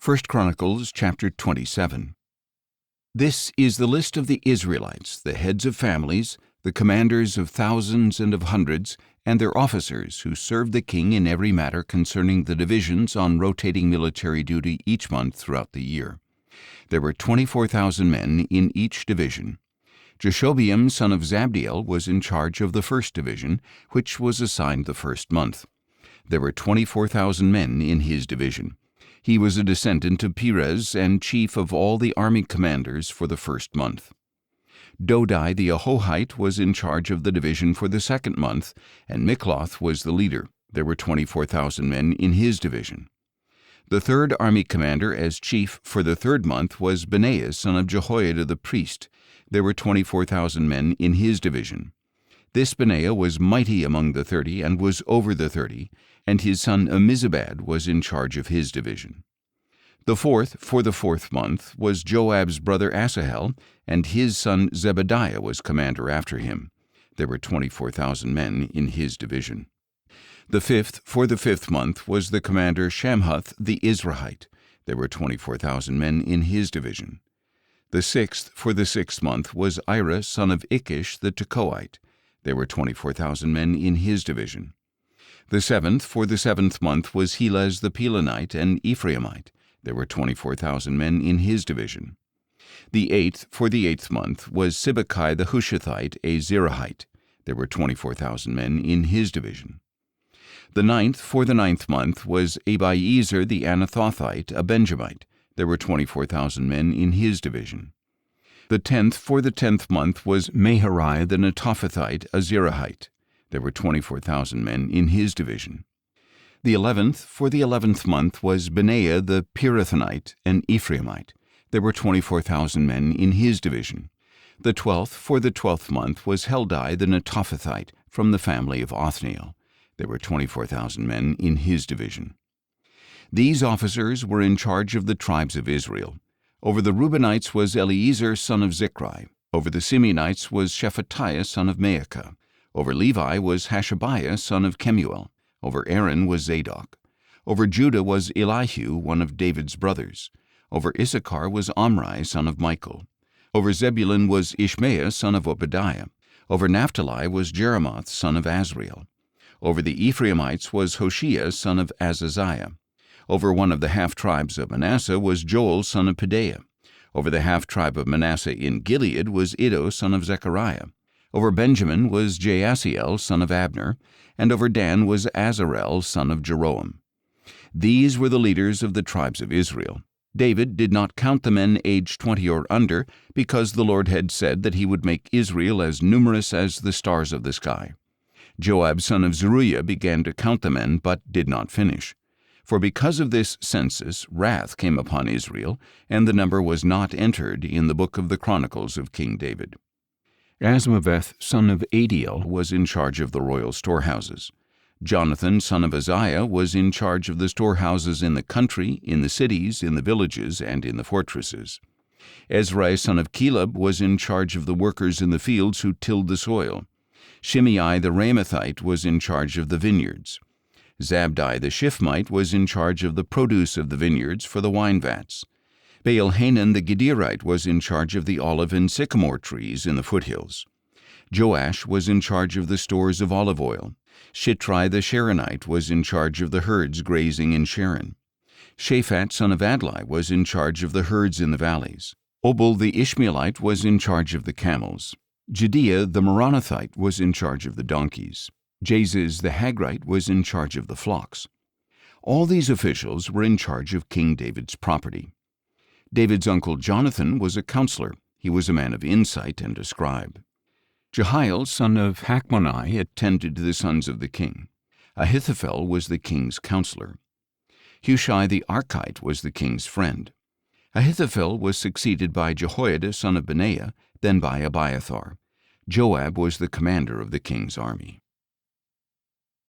1 Chronicles chapter 27. This is the list of the Israelites, the heads of families, the commanders of thousands and of hundreds, and their officers who served the king in every matter concerning the divisions on rotating military duty each month throughout the year. There were 24,000 men in each division. Jashobeam son of Zabdiel was in charge of the first division, which was assigned the first month. There were 24,000 men in his division. He was a descendant of Perez and chief of all the army commanders for the first month. Dodai the Ahohite was in charge of the division for the second month, and Mikloth was the leader. There were 24,000 men in his division. The third army commander as chief for the third month was Benaiah son of Jehoiada the priest. There were 24,000 men in his division. This Benaiah was mighty among the 30 and was over the 30, and his son Ammizabad was in charge of his division. The fourth for the fourth month was Joab's brother Asahel, and his son Zebadiah was commander after him. There were 24,000 men in his division. The fifth for the fifth month was the commander Shamhuth the Izrahite. There were 24,000 men in his division. The sixth for the sixth month was Ira son of Ikish the Tekoite. There were 24,000 men in his division. The seventh for the seventh month was Helez the Pelonite and Ephraimite. There were 24,000 men in his division. The eighth for the eighth month was Sibbecai the Hushathite, a Zerahite. There were 24,000 men in his division. The ninth for the ninth month was Abiezer the Anathothite, a Benjamite. There were 24,000 men in his division. The 10th for the 10th month was Maharai the Netophathite, a Zerahite. There were 24,000 men in his division. The 11th for the 11th month was Benaiah the Pirathonite, an Ephraimite. There were 24,000 men in his division. The 12th for the 12th month was Heldai the Netophathite, from the family of Othniel. There were 24,000 men in his division. These officers were in charge of the tribes of Israel. Over the Reubenites was Eliezer son of Zichri. Over the Simeonites was Shephatiah son of Maacah. Over Levi was Hashabiah son of Kemuel. Over Aaron was Zadok. Over Judah was Elihu, one of David's brothers. Over Issachar was Omri son of Michael. Over Zebulun was Ishmael son of Obadiah. Over Naphtali was Jeremoth son of Azriel. Over the Ephraimites was Hoshea son of Azaziah. Over one of the half-tribes of Manasseh was Joel son of Pedaiah. Over the half-tribe of Manasseh in Gilead was Iddo son of Zechariah. Over Benjamin was Jaasiel son of Abner, and over Dan was Azarel son of Jeroam. These were the leaders of the tribes of Israel. David did not count the men aged 20 or under, because the Lord had said that he would make Israel as numerous as the stars of the sky. Joab son of Zeruiah began to count the men, but did not finish. For because of this census, wrath came upon Israel, and the number was not entered in the book of the Chronicles of King David. Asmaveth son of Adiel was in charge of the royal storehouses. Jonathan son of Uzziah was in charge of the storehouses in the country, in the cities, in the villages, and in the fortresses. Ezrai son of Caleb was in charge of the workers in the fields who tilled the soil. Shimei the Ramathite was in charge of the vineyards. Zabdi the Shifmite was in charge of the produce of the vineyards for the wine vats. Baal-Hanan the Gederite was in charge of the olive and sycamore trees in the foothills. Joash was in charge of the stores of olive oil. Shitrai the Sharonite was in charge of the herds grazing in Sharon. Shaphat son of Adlai was in charge of the herds in the valleys. Obal the Ishmaelite was in charge of the camels. Jediah the Meronothite was in charge of the donkeys. Jaziz the Hagrite was in charge of the flocks. All these officials were in charge of King David's property. David's uncle Jonathan was a counselor. He was a man of insight and a scribe. Jehiel son of Hachmoni attended to the sons of the king. Ahithophel was the king's counselor. Hushai the Archite was the king's friend. Ahithophel was succeeded by Jehoiada son of Benaiah, then by Abiathar. Joab was the commander of the king's army.